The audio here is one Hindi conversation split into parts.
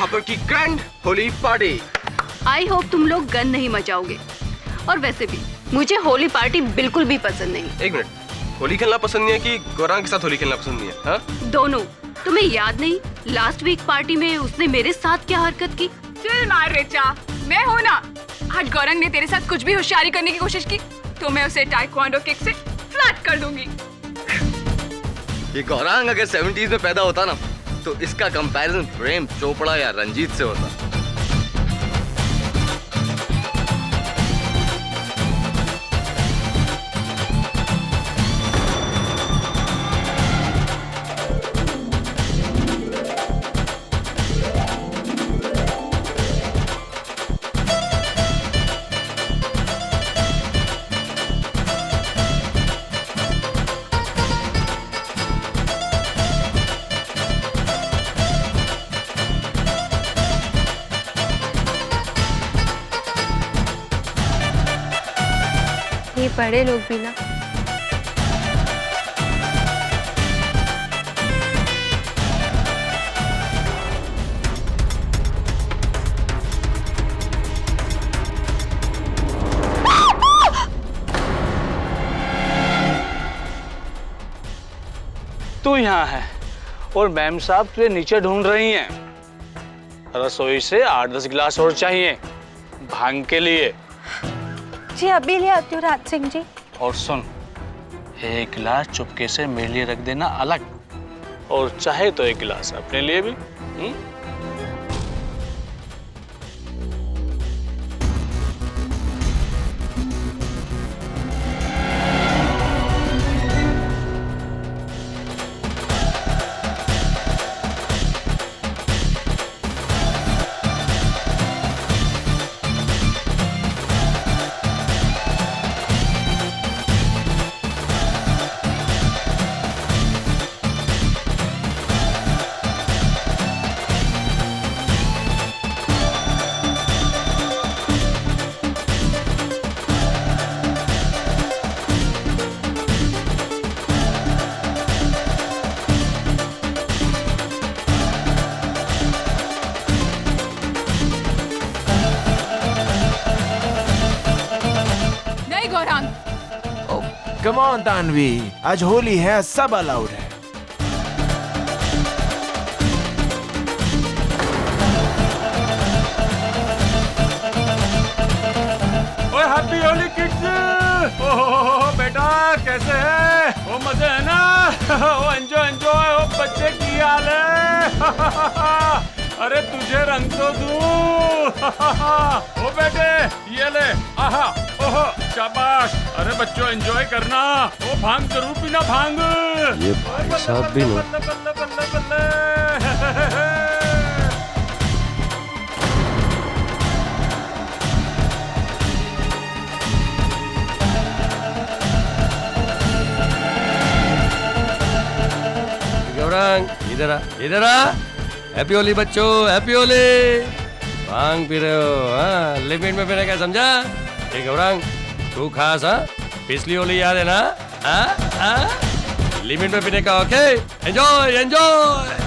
हॉपर की grand Holi party. I hope तुम लोग गन नहीं मचाओगे। और वैसे भी मुझे होली पार्टी बिल्कुल भी पसंद नहीं। एक मिनट, होली खेलना पसंद नहीं है कि गौरांग के साथ होली खेलना पसंद नहीं है? हाँ, दोनों। तुम्हें याद नहीं लास्ट वीक पार्टी में उसने मेरे साथ क्या हरकत की? चिल मार रिचा, मैं हूँ ना। आज गौरंग ने तेरे साथ कुछ भी होशियारी करने की कोशिश की तो मैं उसे टाइक्वांडो किक से फ्लैट कर दूंगी। ये गौरांग अगर 70s में पैदा होता ना तो इसका कंपैरिजन प्रेम चोपड़ा या रंजीत से होता। ये बड़े लोग भी ना। तू यहाँ है और मैम साहब तुझे नीचे ढूंढ रही हैं। रसोई से 8-10 गिलास और चाहिए भांग के लिए। जी अभी ले आती हूँ राज सिंह जी। और सुन, एक गिलास चुपके से मेरे लिए रख देना अलग, और चाहे तो एक गिलास अपने लिए भी। कम ऑन तानवी, आज होली है, सब अलाउड है। ओए हैप्पी होली किड्स। ओहो बेटा कैसे है? ओ मजे है ना? ओ एंजॉय एंजॉय। ओ बच्चे की हाल है? अरे तुझे रंग तो दूं। ओ बेटे ये ले, आहा ओहो शाबाश। अरे बच्चों एंजॉय करना। ओ भांग जरूर पीना, भांग। ये भाई साहब भी नहीं। बल्ले बल्ले बल्ले बल्ले। गौरांग इधर आ, इधर आ। हैप्पी होली बच्चों, हैप्पी होली। भांग पी रहे हो? हाँ, लिमिट में पीने का समझा? ये गौरांग तू खास, हाँ? पिछली होली याद है ना? लिमिट में पीने का। Okay, enjoy enjoy.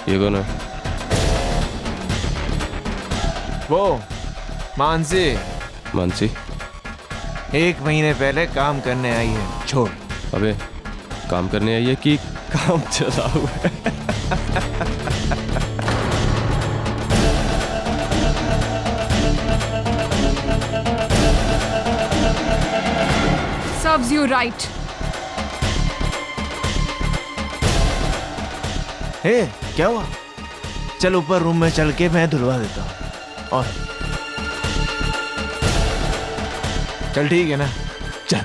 ये कौन है? वो मानसी। मानसी 1 महीने पहले काम करने आई है। छोड़। अबे काम करने आई है कि काम चला हुआ है? Serves you right. हे क्या हुआ? चल ऊपर रूम में चल के मैं धुलवा देता हूँ। और चल ठीक है ना, चल।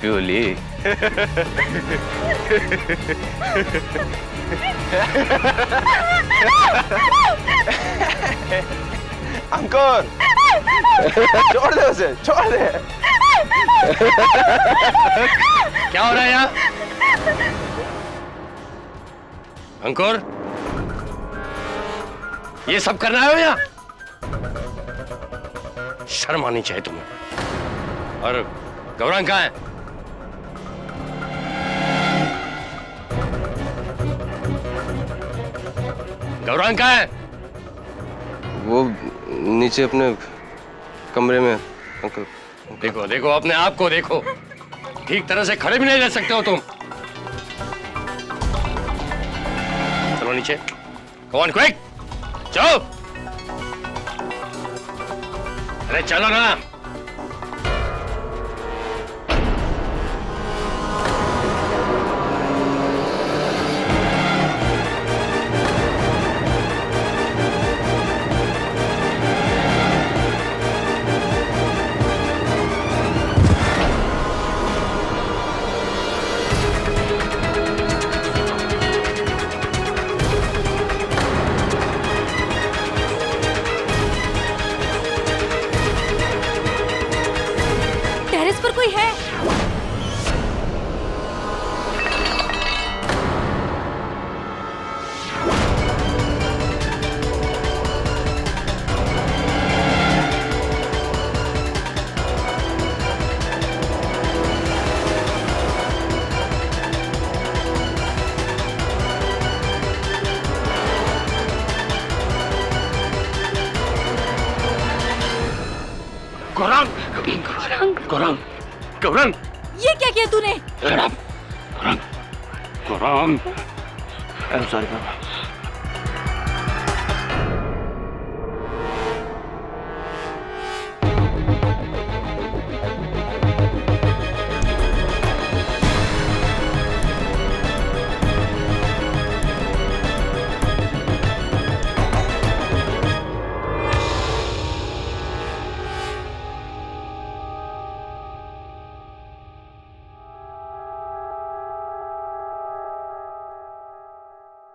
हैप्पी होली। अंकुर छोड़ दे उसे, छोड़ दे। क्या हो रहा है यहाँ? अंकुर, ये सब करना है यहाँ? शर्म आनी चाहिए तुम्हें। और गौरांग कहाँ है? गौरांग कहाँ है? वो नीचे अपने कमरे में। अंकल देखो देखो, अपने आप को देखो, ठीक तरह से खड़े भी नहीं रह सकते हो तुम। चलो नीचे, Go on, quick! चलो। अरे चलो ना। टेरेस पर कोई है? गौरांग, गौरांग, गौरांग, ये क्या किया तूने? गौरांग, गौरांग, सॉरी बाबा।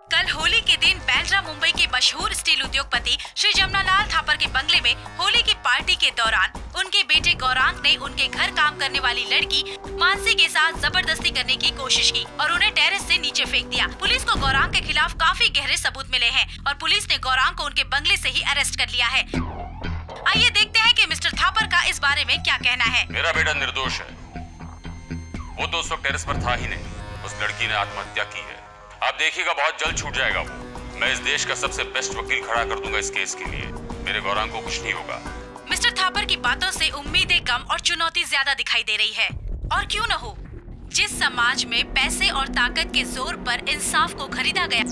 कल होली के दिन बांद्रा मुंबई के मशहूर स्टील उद्योगपति श्री जमनालाल थापर के बंगले में होली की पार्टी के दौरान उनके बेटे गौरांग ने उनके घर काम करने वाली लड़की मानसी के साथ जबरदस्ती करने की कोशिश की और उन्हें टेरेस से नीचे फेंक दिया। पुलिस को गौरांग के खिलाफ काफी गहरे सबूत मिले हैं और पुलिस ने गौरांग को उनके बंगले से ही अरेस्ट कर लिया है। आइए देखते हैं कि मिस्टर थापर का इस बारे में क्या कहना है। मेरा बेटा निर्दोष है। वो तो उस वक्त टेरेस पर था ही नहीं। उस लड़की ने आत्महत्या की है। आप देखिएगा बहुत जल्द छूट जाएगा वो। मैं इस देश का सबसे बेस्ट वकील खड़ा कर दूंगा इस केस के लिए। मेरे गौरांग को कुछ नहीं होगा। मिस्टर थापर की बातों से उम्मीदें कम और चुनौती ज्यादा दिखाई दे रही है। और क्यों न हो, जिस समाज में पैसे और ताकत के जोर पर इंसाफ को खरीदा गया।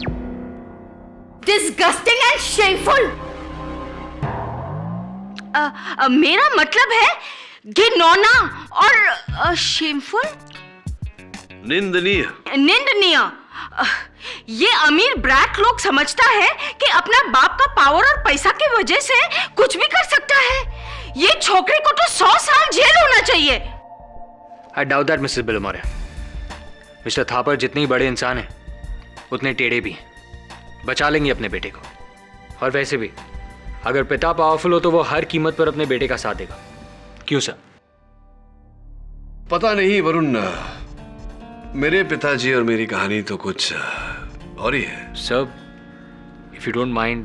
Disgusting and shameful. मेरा मतलब है घिनौना और शेमफुल, निंदनीय। निंदनीय। ये अमीर ब्रैक लोग समझता है कि अपना बाप का पावर और पैसा की वजह से कुछ भी कर सकता है। ये छोकरी को तो 100 साल जेल होना चाहिए। I doubt that, Mrs Billimoria. Mr Thapar जितने ही बड़े इंसान हैं, उतने टेढ़े भी हैं। बचा लेंगे अपने बेटे को। और वैसे भी अगर पिता पावरफुल हो तो वो हर कीमत पर अपने बेटे का साथ देगा। क्यों सर? पता नहीं वरुण, मेरे पिताजी और मेरी कहानी तो कुछ और ही है। Sir, if you don't mind,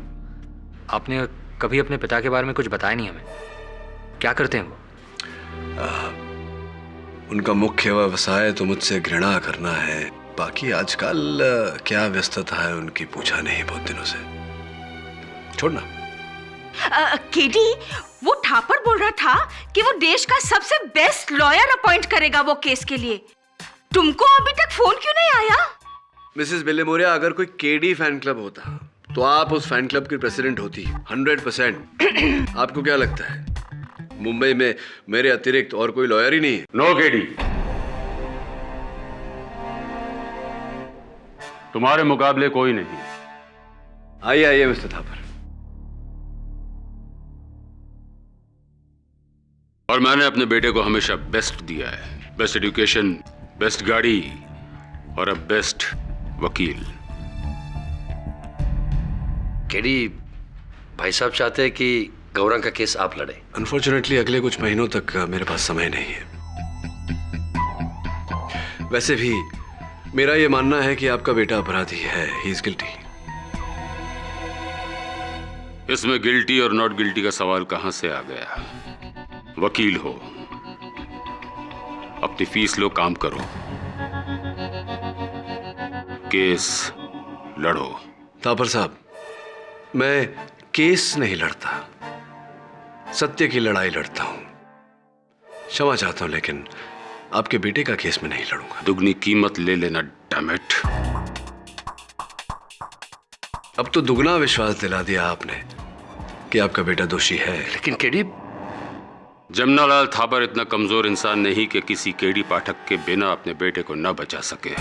आपने कभी अपने पिता के बारे में कुछ बताया नहीं हमें। क्या करते हैं वो? उनका मुख्य व्यवसाय तो मुझसे घृणा करना है। बाकी आजकल क्या व्यस्तता है उनकी पूछा नहीं बहुत दिनों से। छोड़ना। केडी, वो थापर बोल रहा था कि वो देश का सबसे बेस्ट लॉयर अपॉइंट करेगा वो केस के लिए। तुमको अभी तक फोन क्यों नहीं आया? मिसेस बिलोमोरे, अगर कोई केडी फैन क्लब होता तो आप उस फैन क्लब की प्रेसिडेंट होती 100%। आपको क्या लगता है मुंबई में मेरे अतिरिक्त और कोई लॉयर ही नहीं है? नो केडी, तुम्हारे मुकाबले कोई नहीं। आइए आइए मिस्टर थापर। और मैंने अपने बेटे को हमेशा बेस्ट दिया है, बेस्ट एजुकेशन, बेस्ट गाड़ी और अब बेस्ट वकील। केडी, भाई साहब चाहते हैं कि गौरंग का केस आप लड़े। अनफॉर्चुनेटली अगले कुछ महीनों तक मेरे पास समय नहीं है। वैसे भी मेरा यह मानना है कि आपका बेटा अपराधी है, ही इज गिल्टी। इसमें गिल्टी और नॉट गिल्टी का सवाल कहां से आ गया? वकील हो, अपनी फीस लो, काम करो, केस लड़ो। थापर साहब, मैं केस नहीं लड़ता, सत्य की लड़ाई लड़ता हूं। क्षमा चाहता हूं, लेकिन आपके बेटे का केस में नहीं लड़ूंगा। दुगनी कीमत ले लेना, डैमेट। अब तो दुगना विश्वास दिला दिया आपने कि आपका बेटा दोषी है। लेकिन केडी, जमनालाल थापर इतना कमजोर इंसान नहीं कि किसी केडी पाठक के बिना अपने बेटे को न बचा सके।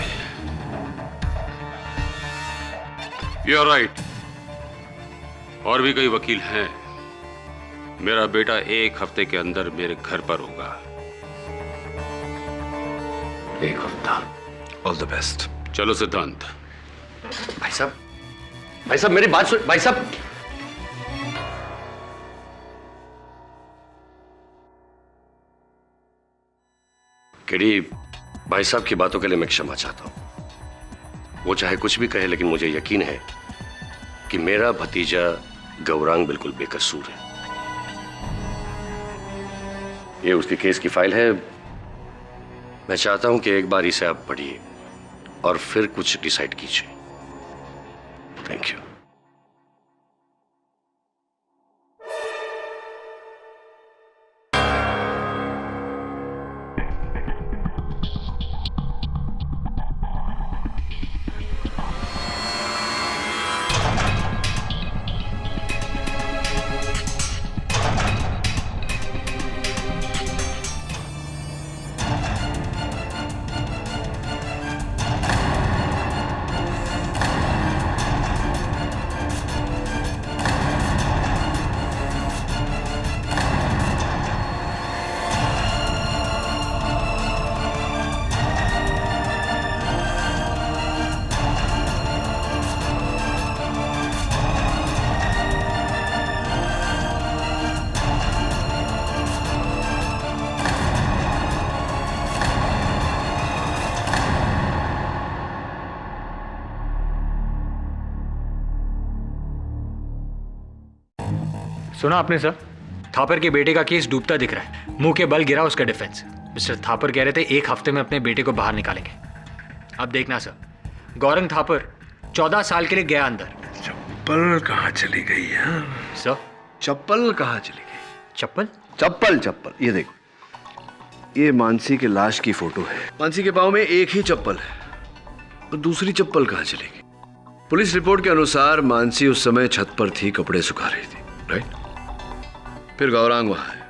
यू आर राइट, और भी कई वकील हैं। मेरा बेटा 1 हफ्ते के अंदर मेरे घर पर होगा। 1 हफ्ता। All the best. चलो सिद्धांत। भाई साहब मेरी बात सुन। भाई साहब, केडी, भाई साहब की बातों के लिए मैं क्षमा चाहता हूं। वो चाहे कुछ भी कहे, लेकिन मुझे यकीन है कि मेरा भतीजा गौरांग बिल्कुल बेकसूर है। ये उसके केस की फाइल है। मैं चाहता हूं कि एक बार इसे आप पढ़िए और फिर कुछ डिसाइड कीजिए। Thank you. सुना आपने सर, थापर के बेटे का केस डूबता दिख रहा है। मुंह के बल गिरा उसका डिफेंस। मिस्टर थापर कह रहे थे 1 हफ्ते में अपने बेटे को बाहर निकालेंगे। अब देखना सर, गौरंग थापर 14 साल के लिए गया अंदर। चप्पल कहाँ चली गई है सर? चप्पल कहाँ चली गई? चप्पल चप्पल ये देखो, ये मानसी के लाश की फोटो है। मानसी के पाँव में एक ही चप्पल है, और दूसरी चप्पल कहाँ चली गई? पुलिस रिपोर्ट के अनुसार मानसी उस समय छत पर थी, कपड़े सुखा रही थी, राइट? फिर गौरांग वहां है,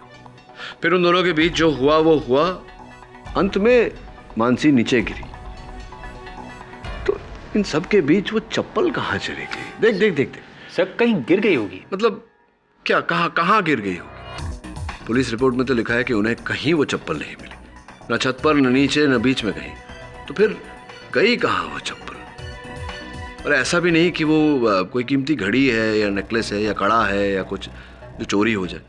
फिर उन दोनों के बीच जो हुआ वो हुआ, अंत में मानसी नीचे गिरी। तो इन सब के बीच वो चप्पल कहाँ चली गई? देख सर, कहीं गिर गई होगी। मतलब क्या, कहाँ गिर गई होगी? पुलिस रिपोर्ट में तो लिखा है कि उन्हें कहीं वो चप्पल नहीं मिली, न छत पर, न नीचे, न बीच में कहीं। तो फिर गई कहाँ वो चप्पल? और ऐसा भी नहीं कि वो कोई कीमती घड़ी है या नेकलेस है या कड़ा है या कुछ जो चोरी हो जाए।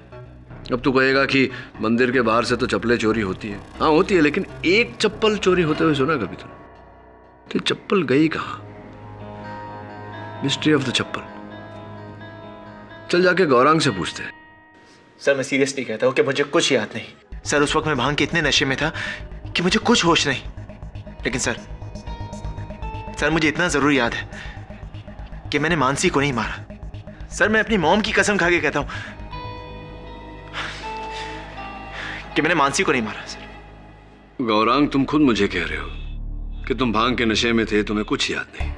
अब तू कहेगा कि मंदिर के बाहर से तो चप्पलें चोरी होती है। हाँ होती है, लेकिन एक चप्पल चोरी होते हुए सुना कभी तो चप्पल गई कहाँ? मिस्ट्री ऑफ द चप्पल। चल जाके गौरांग से पूछते हैं। सर मैं सीरियसली कहता हूँ कि मुझे कुछ याद नहीं। सर उस वक्त मैं भांग के इतने नशे में था कि मुझे कुछ होश नहीं। लेकिन सर मुझे इतना जरूर याद है कि मैंने मानसी को नहीं मारा। सर मैं अपनी मॉम की कसम खा के कहता हूं कि मैंने मानसी को नहीं मारा। सर गौरांग, तुम खुद मुझे कह रहे हो कि तुम भांग के नशे में थे, तुम्हें कुछ याद नहीं।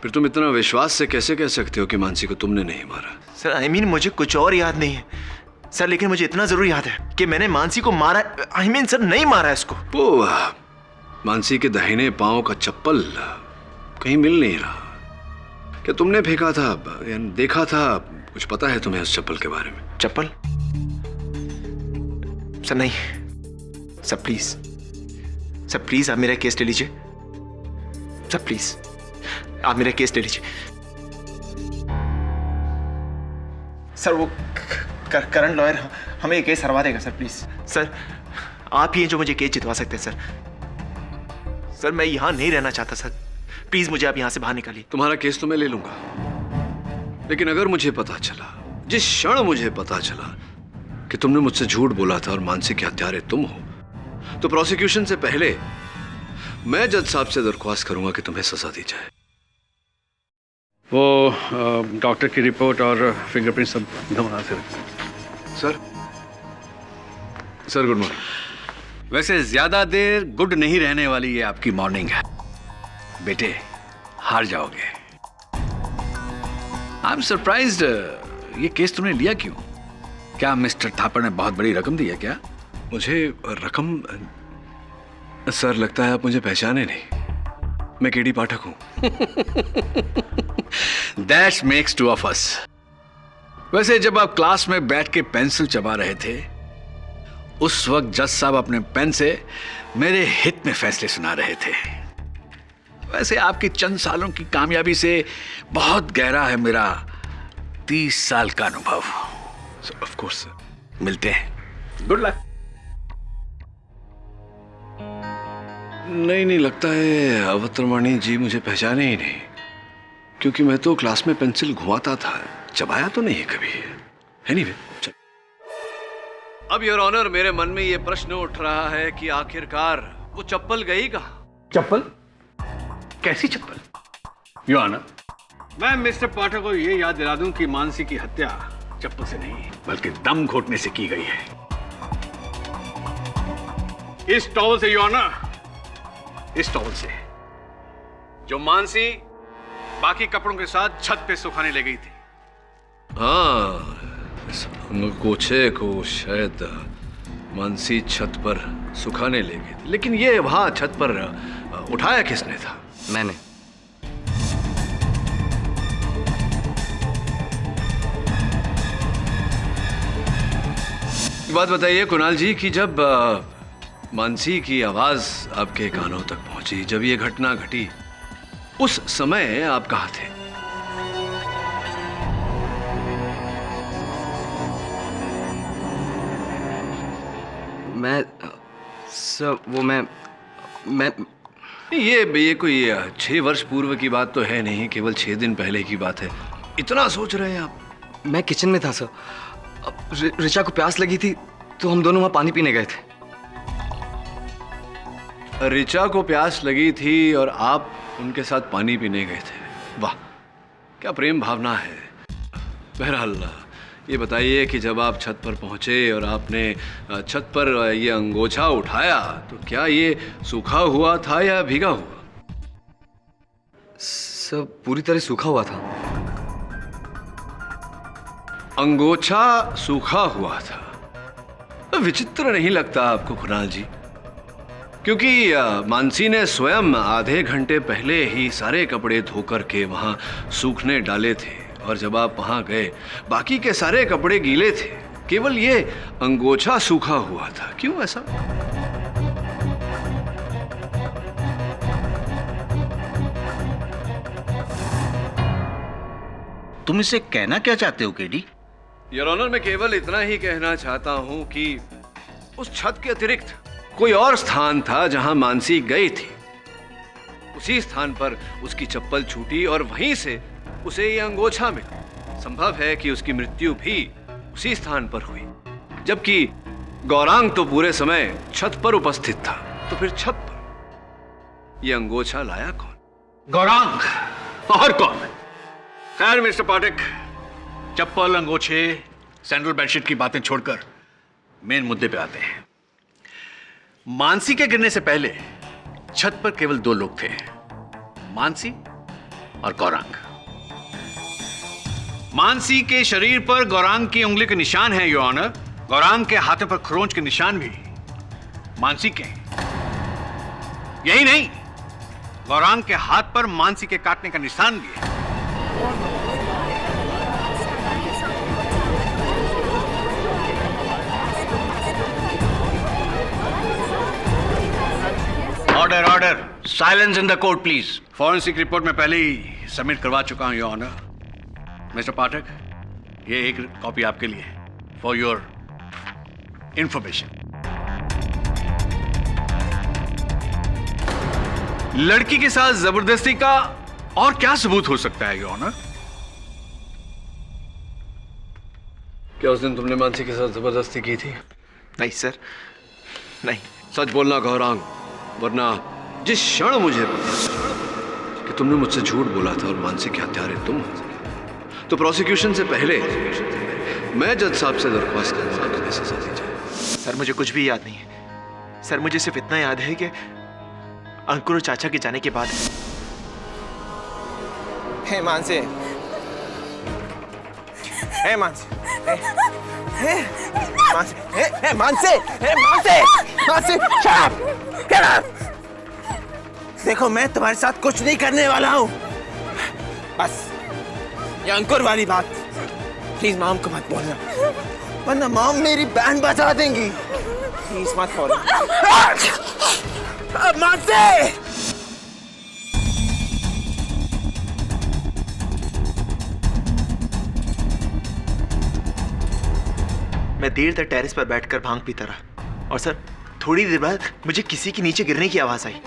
फिर तुम इतना विश्वास से कैसे कह सकते हो कि मानसी को तुमने नहीं मारा? सर आई मीन मुझे कुछ और याद नहीं है सर, लेकिन मुझे इतना जरूर याद है कि मैंने मानसी को मारा। आई मीन सर नहीं मारा इसको। वो मानसी के दाहिने पांव का चप्पल कहीं मिल नहीं रहा। क्या तुमने फेंका था या देखा था? कुछ पता है तुम्हें उस चप्पल के बारे में? चप्पल? सर नहीं, सर प्लीज, सर प्लीज आप मेरा केस ले लीजिए। सर प्लीज आप मेरा केस ले लीजिए। सर वो करंट लॉयर हमें ये केस हरवा देगा सर, प्लीज सर। आप ही हैं जो मुझे केस जितवा सकते हैं सर। सर मैं यहां नहीं रहना चाहता सर, प्लीज मुझे आप यहां से बाहर निकालिए। तुम्हारा केस तो मैं ले लूंगा, लेकिन अगर मुझे पता चला, जिस क्षण मुझे पता चला कि तुमने मुझसे झूठ बोला था और मानसी के हत्यारे तुम हो, तो प्रोसिक्यूशन से पहले मैं जज साहब से दरख्वास्त करूंगा कि तुम्हें सजा दी जाए। वो डॉक्टर की रिपोर्ट और फिंगरप्रिंट सब नमूना से सर। Sir good morning. वैसे ज्यादा देर गुड नहीं रहने वाली ये आपकी मॉर्निंग है बेटे, हार जाओगे। आई एम सरप्राइज्ड, ये केस तुमने लिया क्यों? क्या मिस्टर थापर ने बहुत बड़ी रकम दी है क्या? मुझे रकम? सर लगता है आप मुझे पहचाने नहीं, मैं केडी पाठक हूं। That makes two of us. वैसे जब आप क्लास में बैठ के पेंसिल चबा रहे थे, उस वक्त जज साहब अपने पेन से मेरे हित में फैसले सुना रहे थे। वैसे आपकी चंद सालों की कामयाबी से बहुत गहरा है मेरा 30 साल का अनुभव। Of course sir. मिलते हैं, गुड लक। नहीं लगता है अवतरमणि जी मुझे पहचाने ही नहीं, क्योंकि मैं तो क्लास में पेंसिल घुमाता था, चबाया तो नहीं कभी। एनीवे, चल। अब योर ऑनर, मेरे मन में ये प्रश्न उठ रहा है कि आखिरकार वो चप्पल गई कहां? चप्पल? कैसी चप्पल? योर ऑनर, मैं मिस्टर पाठक को ये याद दिला दूं कि मानसी की हत्या चप्पल से नहीं बल्कि दम घोटने से की गई है। इस टॉवल से योर ऑनर, इस टॉवल से जो मानसी बाकी कपड़ों के साथ छत पे सुखाने ले गई थी। हाँ, अंगोछे को शायद मानसी छत पर सुखाने ले गई थी, लेकिन ये वहां छत पर उठाया किसने था? मैंने। बात बताइए कुणाल जी कि जब मानसी की आवाज आपके कानों तक पहुंची, जब ये घटना घटी, उस समय आप कहाँ थे? मैं सर वो मैं ये कोई 6 वर्ष पूर्व की बात तो है नहीं, केवल 6 दिन पहले की बात है। इतना सोच रहे हैं आप? मैं किचन में था सर, ऋचा को प्यास लगी थी तो हम दोनों वहां पानी पीने गए थे। ऋचा को प्यास लगी थी और आप उनके साथ पानी पीने गए थे। वाह, क्या प्रेम भावना है। बहरहाल ये बताइए कि जब आप छत पर पहुंचे और आपने छत पर ये अंगोछा उठाया, तो क्या ये सूखा हुआ था या भीगा हुआ? सर पूरी तरह सूखा हुआ था। अंगोछा सूखा हुआ था? विचित्र नहीं लगता आपको कुणाल जी? क्योंकि मानसी ने स्वयं आधे घंटे पहले ही सारे कपड़े धोकर के वहां सूखने डाले थे, और जब आप वहां गए बाकी के सारे कपड़े गीले थे, केवल ये अंगोछा सूखा हुआ था। क्यों ऐसा? तुम इसे कहना क्या चाहते हो केडी? योर ऑनर, मैं केवल इतना ही कहना चाहता हूं कि उस छत के अतिरिक्त कोई और स्थान था जहां मानसी गई थी। उसी स्थान पर उसकी चप्पल छूटी और वहीं से उसे ये अंगोछा मिला। संभव है कि उसकी मृत्यु भी उसी स्थान पर हुई, जबकि गौरांग तो पूरे समय छत पर उपस्थित था। तो फिर छत पर ये अंगोछा लाया कौन? गौरांग और कौन? खैर मिस्टर पाठक, चप्पल, अंगोछे, सैंडल, बेडशीट की बातें छोड़कर मेन मुद्दे पे आते हैं। मानसी के गिरने से पहले छत पर केवल 2 लोग थे, मानसी और गौरांग। मानसी के शरीर पर गौरांग की उंगली के निशान हैं, योर ऑनर। गौरांग के हाथों पर खरोंच के निशान भी मानसी के। यही नहीं, गौरांग के हाथ पर मानसी के काटने का निशान भी है। Order order, silence in the court please. Forensic report में पहले ही सबमिट करवा चुका हूं योर ऑनर। मिस्टर पाठक, ये एक कॉपी आपके लिए फॉर योर इंफॉर्मेशन। लड़की के साथ जबरदस्ती का और क्या सबूत हो सकता है योर ऑनर? क्या उस दिन तुमने मानसी के साथ जबरदस्ती की थी? नहीं सर, नहीं। सच बोलना गौरांग, वरना जिस क्षण मुझे पता कि तुमने मुझसे झूठ बोला था और मानसी के हत्यारे तुम हो, तो प्रोसिक्यूशन से पहले मैं जज साहब से दरख्वास्त करूंगा कि सजा दी जाए। सर मुझे कुछ भी याद नहीं है। सर मुझे सिर्फ इतना याद है कि अंकुर और चाचा के जाने के बाद हे मानसी, हे मानसी, हे मानसी, हे मानसी, हे Mansi, Mansi, shut up, get up। देखो मैं तुम्हारे साथ कुछ नहीं करने वाला हूँ। बस ये अंकुर वाली बात प्लीज मॉम को मत बोलना, वरना मॉम मेरी बैंड बजा देंगी। प्लीज मत बोलना। मानसी! मैं देर तक टेरेस पर बैठकर भांग पीता रहा और सर थोड़ी देर बाद मुझे किसी के नीचे गिरने की आवाज आई।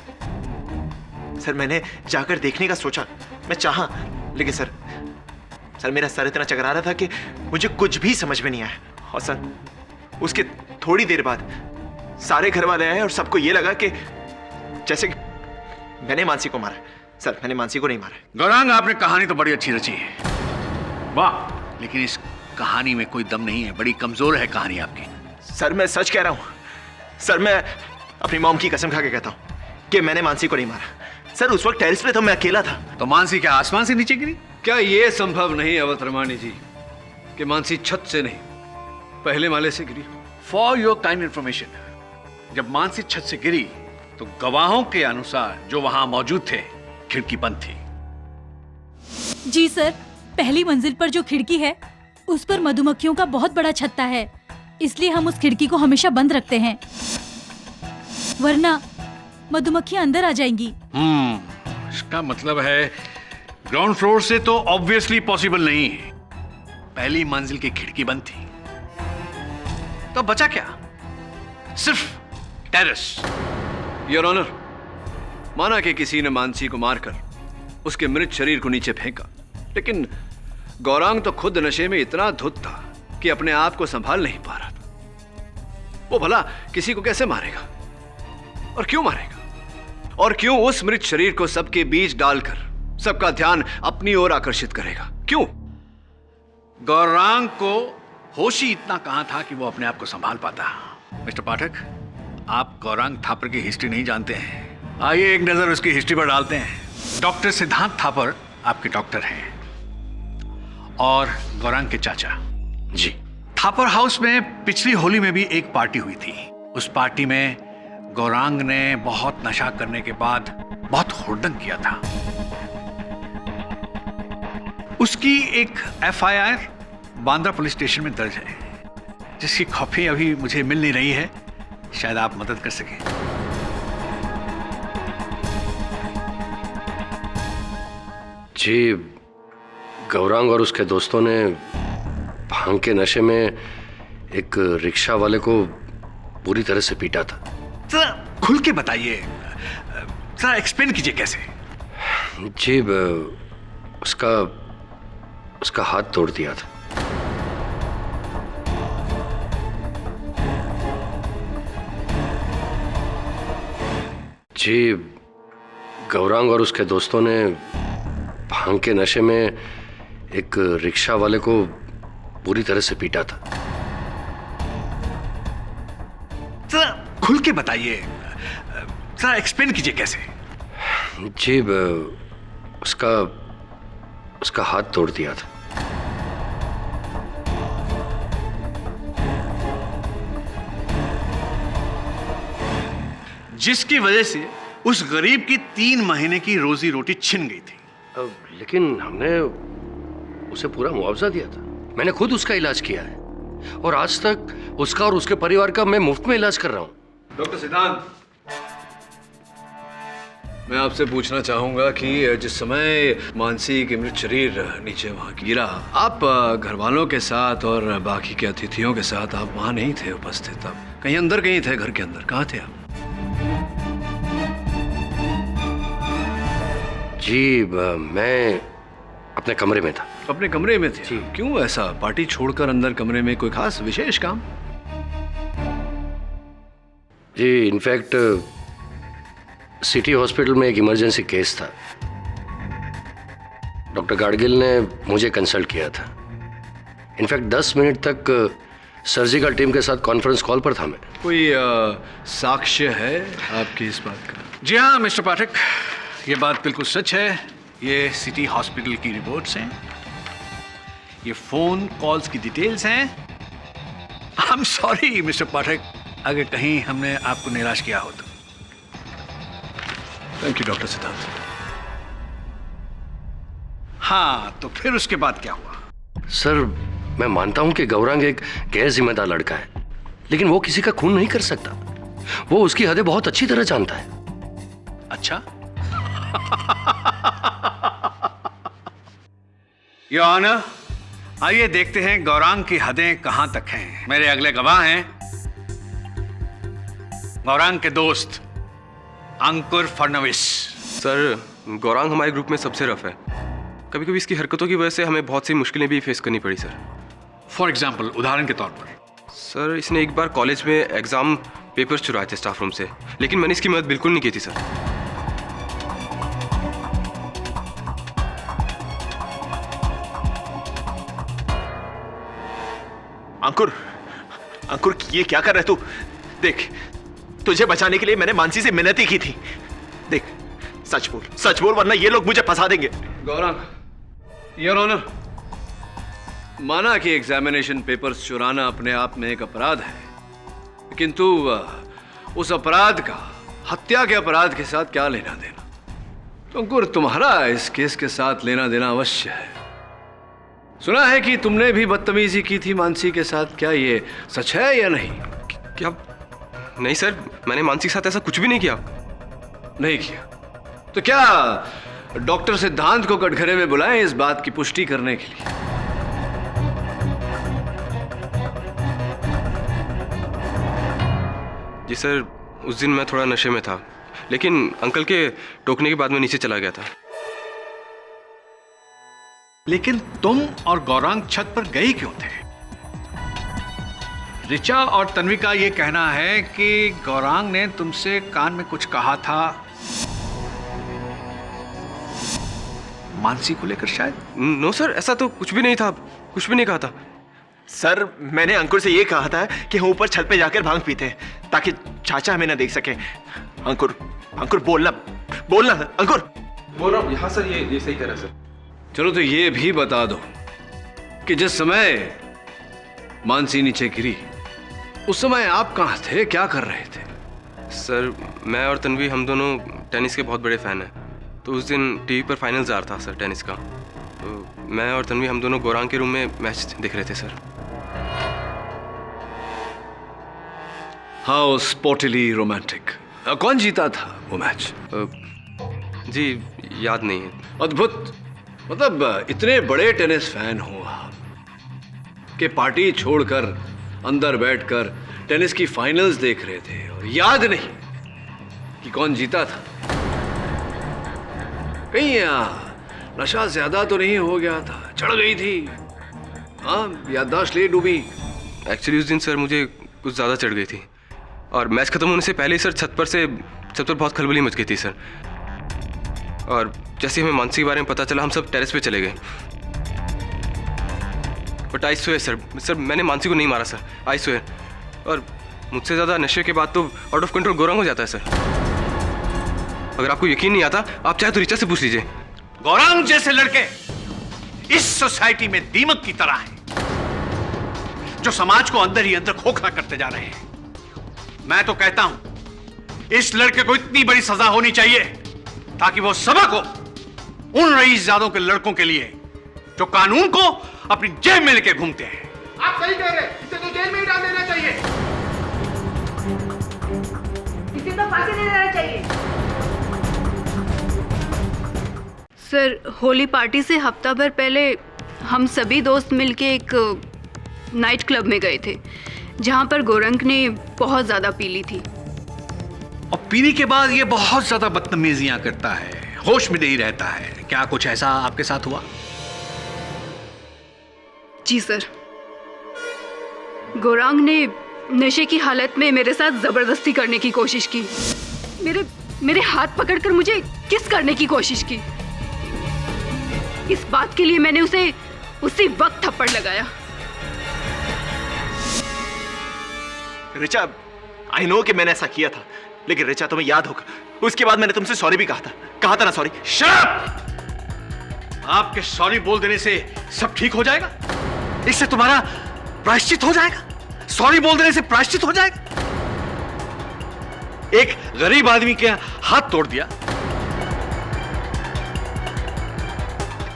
सर मैंने जाकर देखने का सोचा, मैं चाहा, लेकिन सर मेरा सर इतना चकरा रहा था कि मुझे कुछ भी समझ में नहीं आया। और सर उसके थोड़ी देर बाद सारे घर वाले आए और सबको ये लगा कि जैसे कि मैंने मानसी को मारा। सर मैंने मानसी को नहीं मारा। गौरांग, आपने कहानी तो बड़ी अच्छी रची है, वाह, लेकिन इस कहानी में कोई दम नहीं है, बड़ी कमजोर है कहानी आपकी। सर मैं सच कह रहा हूं। सर मैं अपनी मॉम की कसम खा के कहता हूं कि मैंने मानसी को नहीं मारा। सर उस वक्त टेरेस पे तो मैं अकेला था। तो मानसी क्या आसमान से नीचे गिरी? क्या यह संभव नहीं अवतरमानी जी कि मानसी छत से नहीं पहले माले से गिरी? फॉर योर काइंड इंफॉर्मेशन, जब मानसी छत से गिरी तो गवाहों के अनुसार जो वहां मौजूद थे, खिड़की बंद थी। जी सर, पहली मंजिल पर जो खिड़की है उस पर मधुमक्खियों का बहुत बड़ा छत्ता है, इसलिए हम उस खिड़की को हमेशा बंद रखते हैं, वरना मधुमक्खियां अंदर आ जाएंगी। इसका मतलब है ग्राउंड फ्लोर से तो ऑब्वियसली पॉसिबल नहीं है, पहली मंजिल की खिड़की बंद थी, तो बचा क्या? सिर्फ टेरेस। योर ऑनर, माना कि किसी ने मानसी को मारकर उसके मृत शरीर को नीचे फेंका, लेकिन गौरांग तो खुद नशे में इतना धुत था कि अपने आप को संभाल नहीं पा रहा था। वो भला किसी को कैसे मारेगा और क्यों मारेगा? और क्यों उस मृत शरीर को सबके बीच डालकर सबका ध्यान अपनी ओर आकर्षित करेगा? क्यों? गौरांग को होश ही इतना कहां था कि वो अपने आप को संभाल पाता। मिस्टर पाठक, आप गौरांग थापर की हिस्ट्री नहीं जानते हैं। आइए एक नजर उसकी हिस्ट्री पर डालते हैं। डॉक्टर सिद्धांत थापर आपके डॉक्टर हैं और गौरांग के चाचा जी। थापर हाउस में पिछली होली में भी एक पार्टी हुई थी। उस पार्टी में गौरांग ने बहुत नशा करने के बाद बहुत हुड़दंग किया था। उसकी एक एफआईआर बांद्रा पुलिस स्टेशन में दर्ज है, जिसकी कॉपी अभी मुझे मिल नहीं रही है, शायद आप मदद कर सकें। जी, गौरांग और उसके दोस्तों ने भांग के नशे में एक रिक्शा वाले को पूरी तरह से पीटा था। जरा खुल के बताइए, जरा एक्सप्लेन कीजिए कैसे। जी, उसका हाथ तोड़ दिया था। जी, गौरांग और उसके दोस्तों ने भांग के नशे में एक रिक्शा वाले को पूरी तरह से पीटा था। जरा खुल के बताइए, जरा एक्सप्लेन कीजिए कैसे। जी, उसका हाथ तोड़ दिया था। जिसकी वजह से उस गरीब की 3 महीने की रोजी रोटी छिन गई थी। लेकिन हमने उसे पूरा मुआवजा दिया था। मैंने खुद उसका इलाज किया है और आज तक उसका और उसके परिवार का मैं मुफ्त में इलाज कर रहा हूं। डॉक्टर सिद्धांत, मैं आपसे पूछना चाहूंगा कि जिस समय मानसी के मृत शरीर नीचे वहां गिरा, आप घर वालों के साथ और बाकी के अतिथियों के साथ आप वहां नहीं थे उपस्थित? आप कहीं अंदर कहीं थे, घर के अंदर कहाँ थे आप? जी मैं अपने कमरे में था। अपने कमरे में थे? जी। क्यों ऐसा? पार्टी छोड़कर अंदर कमरे में कोई खास विशेष काम? जी इनफैक्ट सिटी हॉस्पिटल में एक इमरजेंसी केस था। डॉक्टर गाडगिल ने मुझे कंसल्ट किया था। इनफैक्ट 10 मिनट तक सर्जिकल टीम के साथ कॉन्फ्रेंस कॉल पर था मैं। कोई साक्ष्य है आपकी इस बात का? जी हाँ मिस्टर पाठक, ये बात बिल्कुल सच है। ये सिटी हॉस्पिटल की रिपोर्ट्स हैं, ये फोन कॉल्स की डिटेल्स हैं। आई एम सॉरी मिस्टर पाठक अगर कहीं हमने आपको निराश किया हो तो। Thank you doctor Siddharth. हाँ तो फिर उसके बाद क्या हुआ? सर मैं मानता हूं कि गौरांग एक गैर जिम्मेदार लड़का है, लेकिन वो किसी का खून नहीं कर सकता। वो उसकी हदें बहुत अच्छी तरह जानता है। अच्छा योर ऑनर, आइए देखते हैं गौरांग की हदें कहां तक हैं। मेरे अगले गवाह हैं गौरांग के दोस्त अंकुर फडणवीस। सर गौरांग हमारे ग्रुप में सबसे रफ है। कभी कभी इसकी हरकतों की वजह से हमें बहुत सी मुश्किलें भी फेस करनी पड़ी सर। फॉर एग्जाम्पल, उदाहरण के तौर पर? सर इसने एक बार कॉलेज में एग्जाम पेपर्स चुराए थे स्टाफ रूम से, लेकिन मैंने इसकी मदद बिल्कुल नहीं की थी सर। अंकुर, अंकुर ये क्या कर रहा है तू? देख, तुझे बचाने के लिए मैंने मानसी से मिन्नत ही की थी। देख सच बोल वरना ये लोग मुझे फंसा देंगे। गौरांग, योर ऑनर, माना कि एग्जामिनेशन पेपर्स चुराना अपने आप में एक अपराध है, किंतु उस अपराध का हत्या के अपराध के साथ क्या लेना देना? तो अंकुर तुम्हारा इस केस के साथ लेना देना अवश्य है। सुना है कि तुमने भी बदतमीजी की थी मानसी के साथ, क्या ये सच है या नहीं? क्या? नहीं सर, मैंने मानसी के साथ ऐसा कुछ भी नहीं किया। नहीं किया तो क्या डॉक्टर सिद्धांत को कटघरे में बुलाएं इस बात की पुष्टि करने के लिए? जी सर, उस दिन मैं थोड़ा नशे में था, लेकिन अंकल के टोकने के बाद मैं नीचे चला गया था। लेकिन तुम और गौरांग छत पर गए क्यों थे? ऋचा और तन्वी का यह कहना है कि गौरांग ने तुमसे कान में कुछ कहा था, मानसी को लेकर शायद। नो सर, ऐसा तो कुछ भी नहीं था, कुछ भी नहीं कहा था। सर मैंने अंकुर से ये कहा था कि हम ऊपर छत पे जाकर भांग पीते ताकि चाचा हमें ना देख सके। अंकुर बोलना अंकुर। बोल रहा हूँ। हाँ सर, ये सही कह रहा है सर। चलो तो ये भी बता दो कि जिस समय मानसी नीचे गिरी उस समय आप कहाँ थे, क्या कर रहे थे? सर मैं और तन्वी हम दोनों टेनिस के बहुत बड़े फैन हैं, तो उस दिन टीवी पर फाइनल्स आ रहा था सर टेनिस का, तो मैं और तन्वी हम दोनों गौरांग के रूम में मैच देख रहे थे सर। How स्पोर्टिली romantic. कौन जीता था वो मैच? जी याद नहीं है। अद्भुत। मतलब इतने बड़े टेनिस फैन हो आप कि पार्टी छोड़कर अंदर बैठकर टेनिस की फाइनल्स देख रहे थे और याद नहीं कि कौन जीता था? कहीं नशा ज्यादा तो नहीं हो गया था, चढ़ गई थी? हाँ, याददाश्त ले डूबी? एक्चुअली उस दिन सर मुझे कुछ ज़्यादा चढ़ गई थी, और मैच खत्म होने से पहले ही सर छत पर बहुत खलबली मच गई थी सर। और जैसे हमें मानसी के बारे में पता चला हम सब टेरेस पे चले गए। बट आई स्वेयर सर मैंने मानसी को नहीं मारा सर, आई स्वेयर। और मुझसे ज़्यादा नशे के बाद तो आउट ऑफ कंट्रोल गौरांग हो जाता है सर। अगर आपको यकीन नहीं आता आप चाहे तो ऋचा से पूछ लीजिए। गौरांग जैसे लड़के इस सोसाइटी में दीमक की तरह हैं, जो समाज को अंदर ही अंदर खोखला करते जा रहे हैं। मैं तो कहता हूं इस लड़के को इतनी बड़ी सजा होनी चाहिए ताकि वो सबक हो उन रईसजादों के लड़कों के लिए जो कानून को अपनी जेब में लेके घूमते हैं। आप सही कह रहे हैं, इसे तो जेल में ही डाल देना चाहिए, इसे तो फांसी दे देना चाहिए। सर, होली पार्टी से हफ्ता भर पहले हम सभी दोस्त मिलके एक नाइट क्लब में गए थे, जहाँ पर गौरंग ने बहुत ज़्यादा पी ली थी। और पीने के बाद ये बहुत ज़्यादा बदतमीजियाँ करता है, होश में नहीं रहता है। क्या कुछ ऐसा आपके साथ हुआ? जी सर, गौरांग ने नशे की हालत में मेरे साथ जबरदस्ती करने की कोशिश की। मेरे हाथ पकड़कर मुझे किस करने की कोशिश की। इस बात के लिए मैंने उसे उसी वक्त थप्पड़ लगाया। रिचा, आई नो कि मैंने ऐसा किया था, लेकिन रिचा तुम्हें याद होगा उसके बाद मैंने तुमसे सॉरी भी कहा था ना? सॉरी। शट! आपके सॉरी बोल देने से सब ठीक हो जाएगा? इससे तुम्हारा प्रायश्चित हो जाएगा? सॉरी बोल देने से प्रायश्चित हो जाएगा? एक गरीब आदमी के हाथ तोड़ दिया,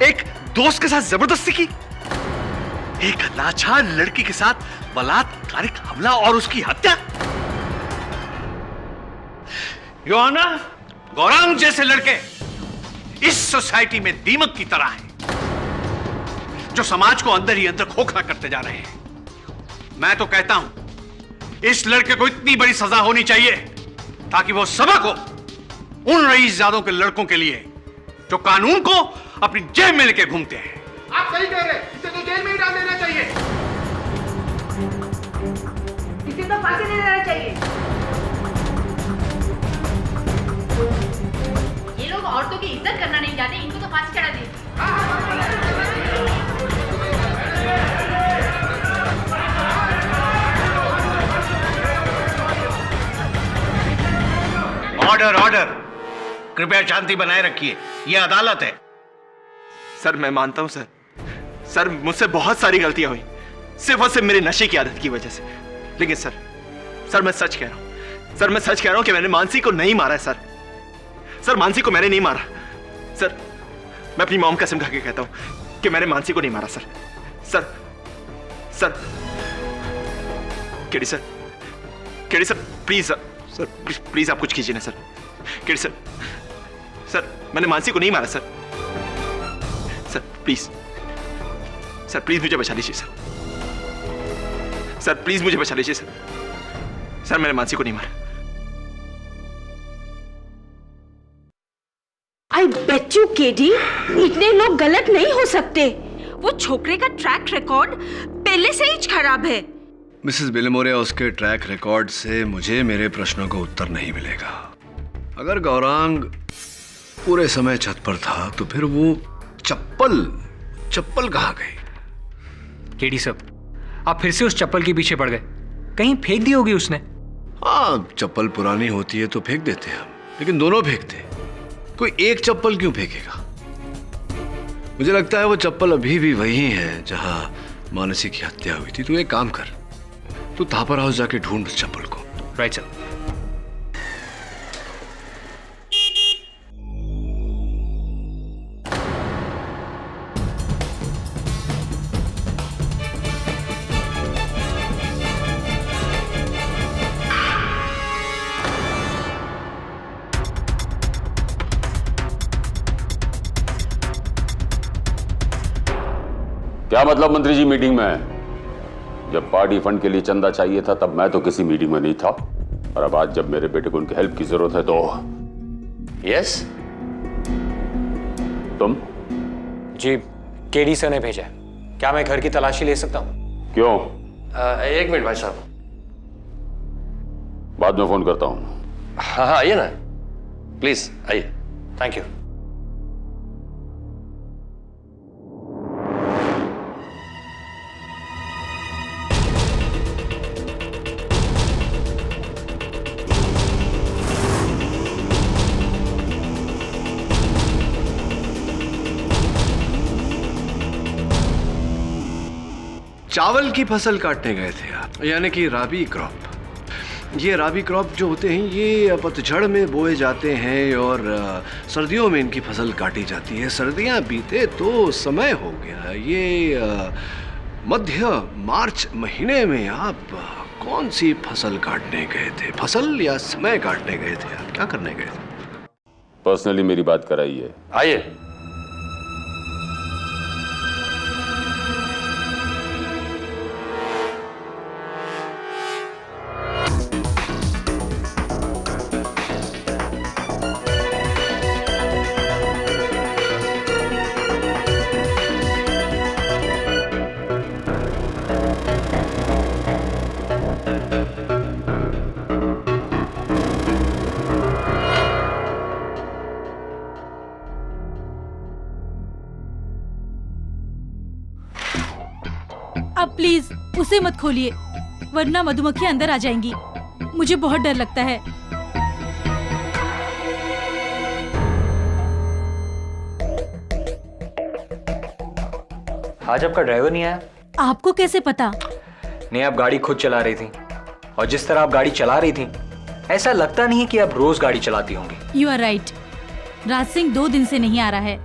एक दोस्त के साथ जबरदस्ती की, एक लाचार लड़की के साथ बलात्कारिक हमला और उसकी हत्या। योहाना, गौरांग जैसे लड़के इस सोसाइटी में दीमक की तरह हैं, जो समाज को अंदर ही अंदर खोखला करते जा रहे हैं। मैं तो कहता हूं इस लड़के को इतनी बड़ी सजा होनी चाहिए ताकि वो सबक हो उन रईसजादों के लड़कों के लिए जो कानून को अपनी जेब में लेके घूमते हैं। आप सही कह रहे हैं, इसे तो जेल में ही डाल देना चाहिए। इसे तो फांसी दे देना चाहिए। ये लोग औरतों की इज्जत करना नहीं जानते, इनको तो फांसी चढ़ा दे। Order, order! कृपया शांति बनाए रखिए, यह अदालत है। सर, मैं मानता हूं सर, मुझसे बहुत सारी गलतियां हुई, सिर्फ और सिर्फ मेरे नशे की आदत की वजह से। लेकिन सर मैं सच कह रहा हूं। सर, मैं सच कह रहा हूं कि मैंने मानसी को नहीं मारा है। सर, मानसी को मैंने नहीं मारा। सर, मैं अपनी मॉम कसम खा के कहता हूं कि मैंने मानसी को नहीं मारा। Sir KD sir, please sir, please आप कुछ कीजिए ना सर। केडी सर, मैंने मानसी को नहीं मारा सर। सर प्लीज मुझे बचा लीजिए सर, प्लीज मुझे बचा लीजिए सर, मैंने मानसी को नहीं मारा। आई बेट यू केडी, इतने लोग गलत नहीं हो सकते। वो छोकरे का ट्रैक रिकॉर्ड पहले से ही खराब है। मिसेस बिलमोरे, उसके ट्रैक रिकॉर्ड से मुझे मेरे प्रश्नों का उत्तर नहीं मिलेगा। अगर गौरांग पूरे समय छत पर था तो फिर वो चप्पल कहाँ गई? केडी साहब, आप फिर से उस चप्पल के पीछे पड़ गए। कहीं फेंक दी होगी उसने। हाँ, चप्पल पुरानी होती है तो फेंक देते हैं हम, लेकिन दोनों फेंकते। कोई एक चप्पल क्यों फेंकेगा? मुझे लगता है वो चप्पल अभी भी वही है जहां मानसी की हत्या हुई थी। तू एक काम कर, तू थापर हाउस जाके ढूंढ उस चप्पल को। Right sir. क्या मतलब मंत्री जी मीटिंग में? जब पार्टी फंड के लिए चंदा चाहिए था तब मैं तो किसी मीटिंग में नहीं था, और अब आज जब मेरे बेटे को उनकी हेल्प की जरूरत है तो यस। तुम? जी, केडी सर ने भेजा है। क्या मैं घर की तलाशी ले सकता हूँ? क्यों? एक मिनट भाई साहब, बाद में फोन करता हूँ। हाँ आइए ना, प्लीज आइए। Thank you. चावल की फसल काटने गए थे आप, यानी कि राबी क्रॉप। ये राबी क्रॉप जो होते हैं ये पतझड़ में बोए जाते हैं और सर्दियों में इनकी फसल काटी जाती है। सर्दियां बीते तो समय हो गया। ये मध्य मार्च महीने में आप कौन सी फसल काटने गए थे? फसल या समय काटने गए थे? आप क्या करने गए थे? पर्सनली मेरी बात कराइए। आइए। आप प्लीज उसे मत खोलिए, वरना मधुमक्खियां अंदर आ जाएंगी। मुझे बहुत डर लगता है। आज आपका ड्राइवर नहीं आया? आपको कैसे पता? नहीं, आप गाड़ी खुद चला रही थी, और जिस तरह आप गाड़ी चला रही थी ऐसा लगता नहीं है कि आप रोज गाड़ी चलाती होंगी। You are right. Raj Singh 2 दिन से नहीं आ रहा है।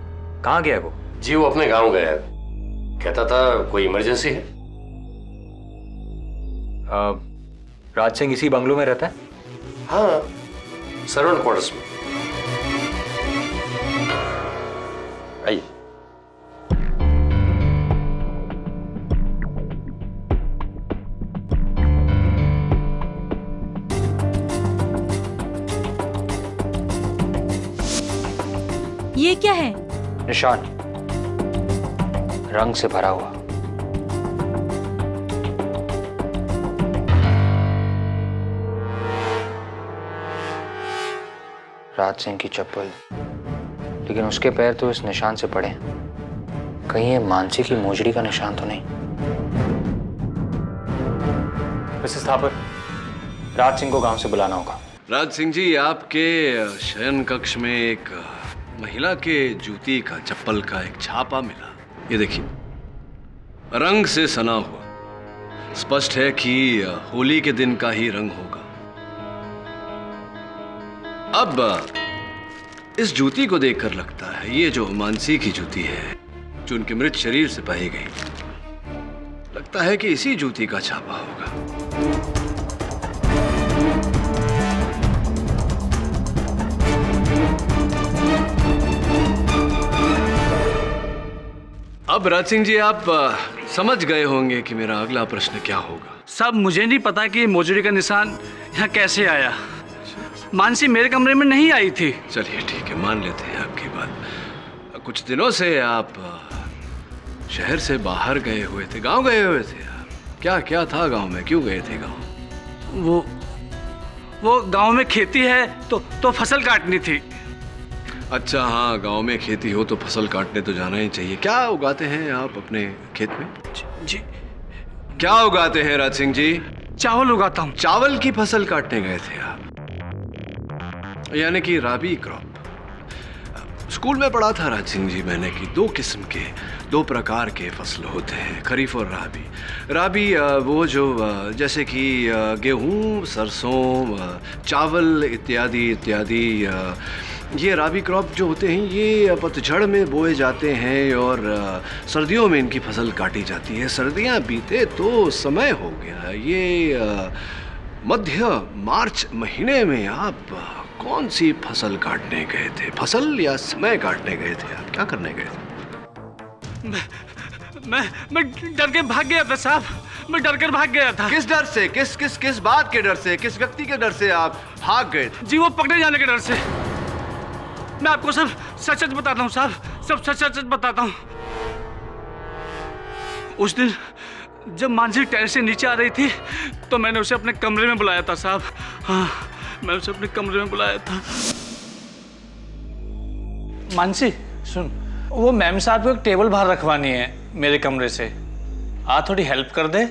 कहाँ गया वो? जी वो अपने गांव गया है, कहता था कोई इमरजेंसी है। राज सिंह इसी बंगलो में रहता है? हाँ, सर्वेंट क्वार्टर्स में। आइए। ये क्या है? निशान, रंग से भरा हुआ। राज सिंह की चप्पल, लेकिन उसके पैर तो इस निशान से पड़े। कहीं ये मानसी की मोजड़ी का निशान तो नहीं? मिसेस थापर, राज सिंह को गांव से बुलाना होगा। राज सिंह जी, आपके शयन कक्ष में एक महिला के जूती का, चप्पल का एक छापा मिला। ये देखिए, रंग से सना हुआ। स्पष्ट है कि होली के दिन का ही रंग होगा। अब इस जूती को देखकर लगता है ये जो मानसी की जूती है, जो उनके मृत शरीर से पाई गई, लगता है कि इसी जूती का छापा होगा। अब राज सिंह जी, आप समझ गए होंगे कि मेरा अगला प्रश्न क्या होगा। साहब, मुझे नहीं पता कि मोजड़ी का निशान यहाँ कैसे आया। मानसी मेरे कमरे में नहीं आई थी। चलिए ठीक है, मान लेते हैं आपकी बात। कुछ दिनों से आप शहर से बाहर गए हुए थे, गांव गए हुए थे। क्या क्या था गांव में, क्यों गए थे गांव? वो गांव में खेती है तो फसल काटनी थी। अच्छा, हाँ, गांव में खेती हो तो फसल काटने तो जाना ही चाहिए। क्या उगाते हैं आप अपने खेत में? जी। क्या उगाते हैं राज सिंह जी? चावल उगाता हूँ। चावल की फसल काटने गए थे आप, यानी कि राबी क्रॉप। स्कूल में पढ़ा था राज सिंह जी मैंने कि 2 किस्म के, 2 प्रकार के फसल होते हैं, खरीफ और राबी। राबी वो जो जैसे कि गेहूं, सरसों, चावल इत्यादि इत्यादि। ये राबी क्रॉप जो होते हैं ये पतझड़ में बोए जाते हैं और सर्दियों में इनकी फसल काटी जाती है। सर्दियां बीते तो समय हो गया। ये मध्य मार्च महीने में आप कौन सी फसल काटने गए थे? फसल या समय काटने गए थे? आप क्या करने गए थे? मैं डर के भाग गया था साहब, मैं डर कर भाग गया था। किस डर से? किस बात के डर से, किस व्यक्ति के डर से आप भाग गए थे? जी वो पकड़े जाने के डर से। मैं आपको सब सच सच बताता हूँ साहब, सब सच सच बताता हूँ। उस दिन जब मानसी टैर से नीचे आ रही थी तो मैंने उसे अपने कमरे में बुलाया था साहब। हाँ, मैं उसे अपने कमरे में बुलाया था। मानसी सुन, वो मैम साहब को एक टेबल बाहर रखवानी है मेरे कमरे से। आ थोड़ी हेल्प कर दे।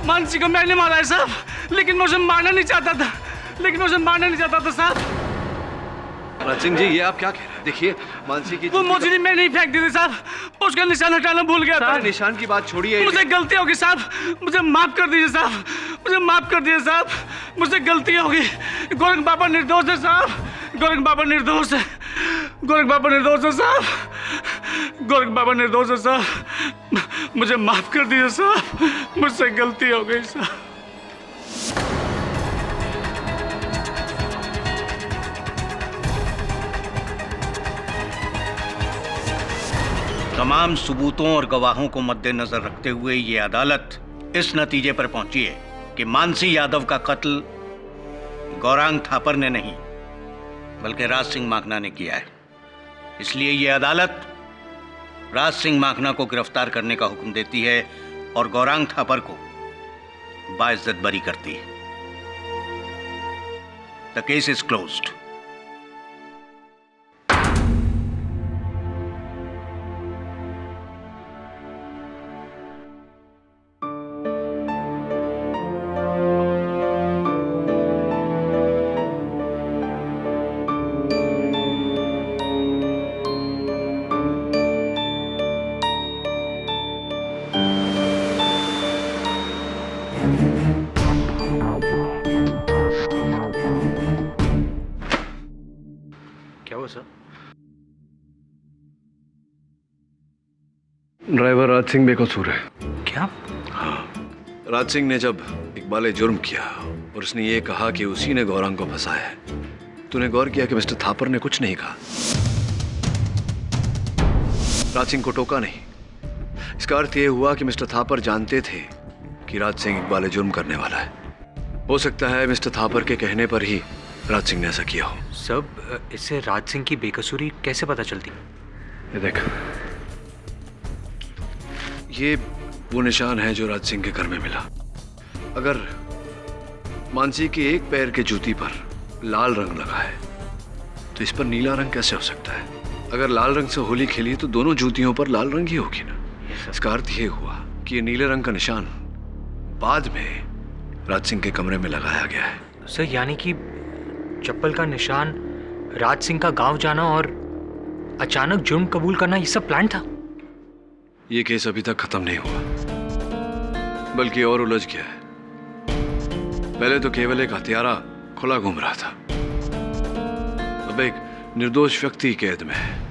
मानसी को मैंने मारा है साहब, लेकिन मैं उसे मारना नहीं चाहता था साहब। राज सिंह जी, ये आप क्या कह रहे हैं? देखिए, मानसी की वो मोजरी मैं नहीं फेंक दी थी साहब, उसका निशान हटाना भूल गया था। निशान की बात छोड़िए, मुझे गलती होगी साहब, मुझे माफ कर दीजिए साहब, मुझे माफ कर दीजिए साहब, मुझसे गलती होगी। गोरख बाबा निर्दोष है साहब, गोरख बाबा निर्दोष है, गोरख बाबा निर्दोष है साहब, गोरख बाबा निर्दोष है साहब, मुझे माफ कर दीजिए साहब, मुझसे गलती हो गई साहब। तमाम सबूतों और गवाहों को मद्देनजर रखते हुए ये अदालत इस नतीजे पर पहुंची है कि मानसी यादव का कत्ल गौरांग थापर ने नहीं बल्कि राज सिंह माखना ने किया है। इसलिए ये अदालत राज सिंह माखना को गिरफ्तार करने का हुक्म देती है और गौरांग थापर को बाइज्जत बरी करती है। The case is closed. Driver Raj Singh बेकसूर है। क्या? हाँ, राज सिंह ने जब इकबाल जुर्म किया और उसने ये कहा कि उसी ने गौरांग को फंसाया है, तूने गौर किया कि मिस्टर थापर ने कुछ नहीं कहा, राज सिंह को टोका नहीं। इसका अर्थ यह हुआ कि मिस्टर थापर जानते थे कि राज सिंह इकबाल जुर्म करने वाला है। हो सकता है मिस्टर थापर के कहने पर ही राज सिंह ने ऐसा किया हो। सब इससे राज सिंह की बेकसूरी कैसे पता चलती? ये देख, ये वो निशान है जो राज सिंह के घर में मिला। अगर मानसी के एक पैर के जूती पर लाल रंग लगा है तो इस पर नीला रंग कैसे हो सकता है? अगर लाल रंग से होली खेली तो दोनों जूतियों पर लाल रंग ही होगी ना। इसका अर्थ ये हुआ कि ये नीले रंग का निशान बाद में राज सिंह के कमरे में लगाया गया है। सर, यानी कि चप्पल का निशान, राज सिंह का गांव जाना और अचानक जुर्म कबूल करना, ये सब प्लान था? ये केस अभी तक खत्म नहीं हुआ, बल्कि और उलझ गया है। पहले तो केवल एक हत्यारा खुला घूम रहा था, अब एक निर्दोष व्यक्ति कैद में है।